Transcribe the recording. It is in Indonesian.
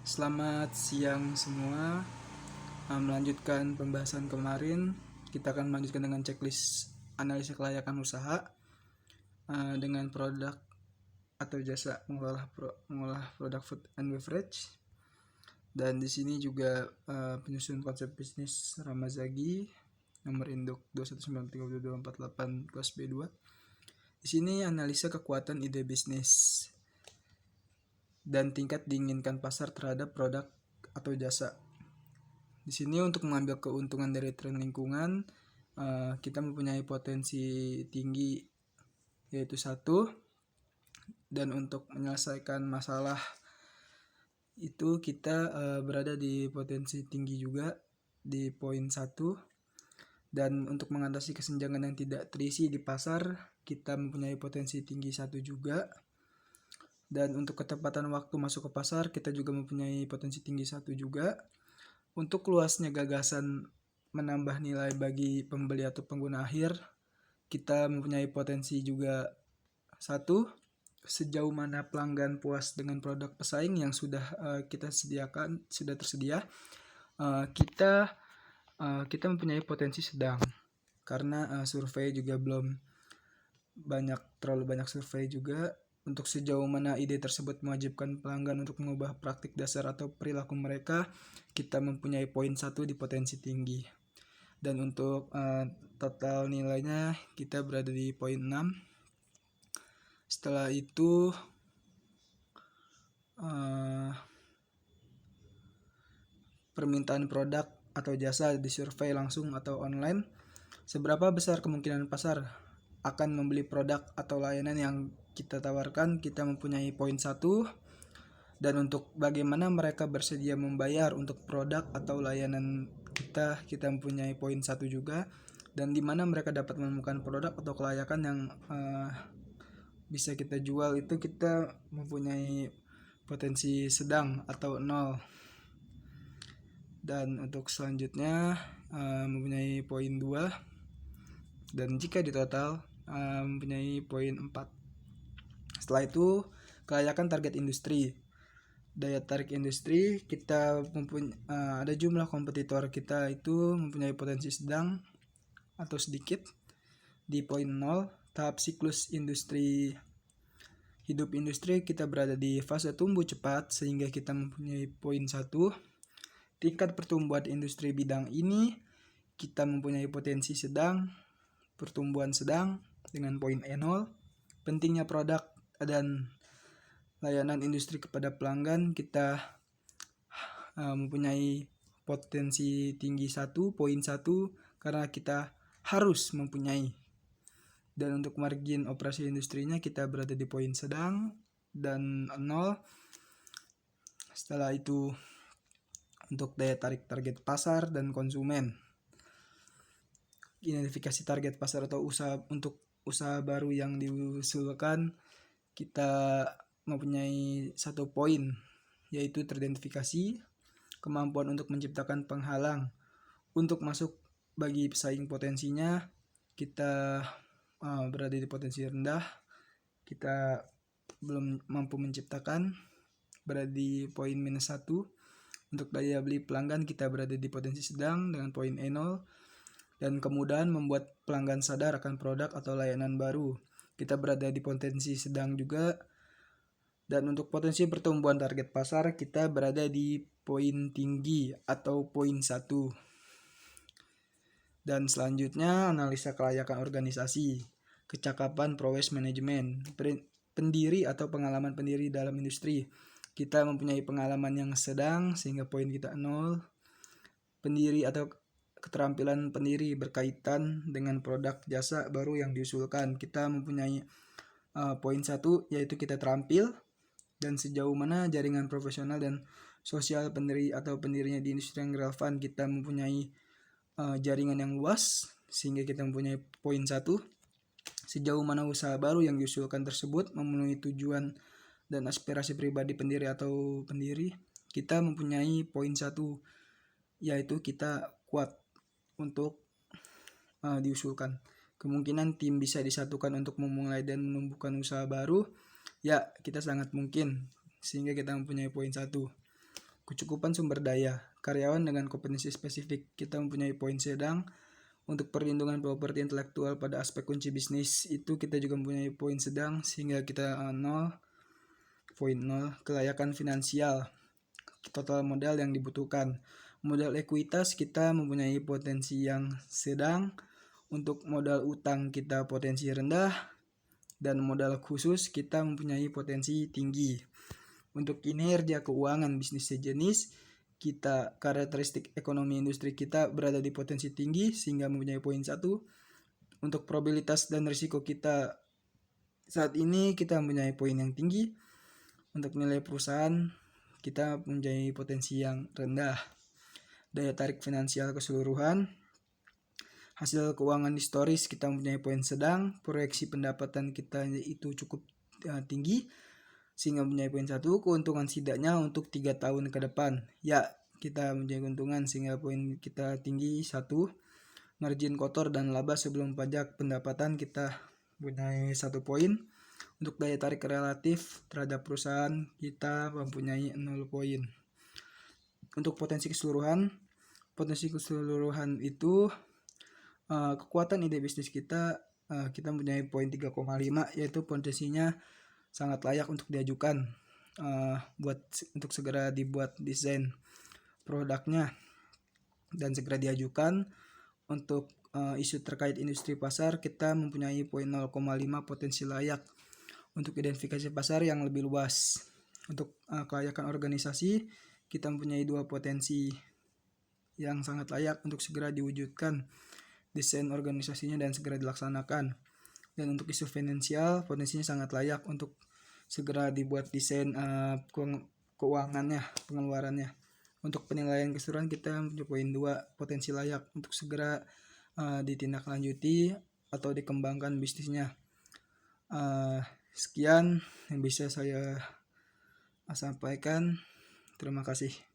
Selamat siang semua. Melanjutkan pembahasan kemarin, kita akan melanjutkan dengan checklist analisa kelayakan usaha dengan produk atau jasa mengolah produk food and beverage. Dan di sini juga penyusun konsep bisnis Ramazagi nomor induk 219322448 kelas B2. Di sini analisa kekuatan ide bisnis dan tingkat diinginkan pasar terhadap produk atau jasa. Di sini untuk mengambil keuntungan dari tren lingkungan, kita mempunyai potensi tinggi yaitu 1, dan untuk menyelesaikan masalah itu kita berada di potensi tinggi juga di poin 1. Dan untuk mengatasi kesenjangan yang tidak terisi di pasar, kita mempunyai potensi tinggi 1 juga. Dan untuk ketepatan waktu masuk ke pasar, kita juga mempunyai potensi tinggi 1 juga. Untuk luasnya gagasan menambah nilai bagi pembeli atau pengguna akhir, kita mempunyai potensi juga 1. Sejauh mana pelanggan puas dengan produk pesaing yang sudah kita sediakan, sudah tersedia, kita mempunyai potensi sedang. Karena survei juga belum terlalu banyak survei juga. Untuk sejauh mana ide tersebut mewajibkan pelanggan untuk mengubah praktik dasar atau perilaku mereka, kita mempunyai poin 1 di potensi tinggi. Dan untuk total nilainya kita berada di poin 6. Setelah itu permintaan produk atau jasa disurvei langsung atau online. Seberapa besar kemungkinan pasar akan membeli produk atau layanan yang kita tawarkan, kita mempunyai poin 1. Dan untuk bagaimana mereka bersedia membayar untuk produk atau layanan kita mempunyai poin 1 juga. Dan di mana mereka dapat menemukan produk atau kelayakan yang bisa kita jual, itu kita mempunyai potensi sedang atau 0. Dan untuk selanjutnya mempunyai poin 2. Dan jika di total mempunyai poin 4. Setelah itu kelayakan target industri. Daya tarik industri, kita ada jumlah kompetitor kita itu mempunyai potensi sedang atau sedikit di poin 0. Tahap siklus industri, hidup industri, kita berada di fase tumbuh cepat sehingga kita mempunyai poin 1. Tingkat pertumbuhan industri bidang ini, kita mempunyai potensi sedang, pertumbuhan sedang dengan poin E0. Pentingnya produk dan layanan industri kepada pelanggan, kita mempunyai potensi tinggi 1, poin 1, karena kita harus mempunyai. Dan untuk margin operasi industrinya kita berada di poin sedang dan 0. Setelah itu untuk daya tarik target pasar dan konsumen, identifikasi target pasar atau usaha baru yang diusulkan, kita mempunyai 1 poin, yaitu teridentifikasi. Kemampuan untuk menciptakan penghalang untuk masuk bagi pesaing potensinya, kita berada di potensi rendah, kita belum mampu menciptakan, berada di poin minus 1. Untuk daya beli pelanggan, kita berada di potensi sedang dengan poin E0. Dan kemudahan membuat pelanggan sadar akan produk atau layanan baru, kita berada di potensi sedang juga. Dan untuk potensi pertumbuhan target pasar, kita berada di poin tinggi atau poin 1. Dan selanjutnya analisa kelayakan organisasi, kecakapan prowess manajemen, pendiri atau pengalaman pendiri dalam industri. Kita mempunyai pengalaman yang sedang sehingga poin kita 0. Pendiri atau keterampilan pendiri berkaitan dengan produk jasa baru yang diusulkan, kita mempunyai poin 1, yaitu kita terampil. Dan sejauh mana jaringan profesional dan sosial pendiri atau pendirinya di industri yang relevan, kita mempunyai jaringan yang luas sehingga kita mempunyai poin 1. Sejauh mana usaha baru yang diusulkan tersebut memenuhi tujuan dan aspirasi pribadi pendiri atau pendiri, kita mempunyai poin 1, yaitu kita kuat untuk diusulkan. Kemungkinan tim bisa disatukan untuk memulai dan menumbuhkan usaha baru, ya kita sangat mungkin, sehingga kita mempunyai poin 1. kecukupan sumber daya, karyawan dengan kompetensi spesifik. Kita mempunyai poin sedang. Untuk perlindungan properti intelektual pada aspek kunci bisnis itu kita juga mempunyai poin sedang, sehingga kita 0. Poin 0, kelayakan finansial, total modal yang dibutuhkan. Modal ekuitas kita mempunyai potensi yang sedang. Untuk modal utang kita potensi rendah, dan modal khusus kita mempunyai potensi tinggi. Untuk kinerja keuangan bisnis sejenis, kita karakteristik ekonomi industri kita berada di potensi tinggi sehingga mempunyai poin 1. Untuk probabilitas dan risiko kita saat ini kita mempunyai poin yang tinggi. Untuk nilai perusahaan kita mempunyai potensi yang rendah. Daya tarik finansial keseluruhan, hasil keuangan historis kita mempunyai poin sedang. Proyeksi pendapatan kita itu cukup tinggi sehingga mempunyai poin 1. Keuntungan setidaknya untuk 3 tahun ke depan, ya kita mempunyai keuntungan sehingga poin kita tinggi 1. Margin kotor dan laba sebelum pajak pendapatan kita mempunyai 1 poin. Untuk daya tarik relatif terhadap perusahaan kita mempunyai 0 poin. Untuk potensi keseluruhan itu kekuatan ide bisnis kita mempunyai poin 3,5, yaitu potensinya sangat layak untuk diajukan untuk segera dibuat desain produknya dan segera diajukan. Untuk isu terkait industri pasar kita mempunyai poin 0,5 potensi layak untuk identifikasi pasar yang lebih luas. Untuk kelayakan organisasi kita mempunyai 2 potensi yang sangat layak untuk segera diwujudkan desain organisasinya dan segera dilaksanakan. Dan untuk isu finansial potensinya sangat layak untuk segera dibuat desain keuangannya, pengeluarannya. Untuk penilaian keseluruhan kita mempunyai poin 2 potensi layak untuk segera ditindaklanjuti atau dikembangkan bisnisnya. Sekian yang bisa saya sampaikan. Terima kasih.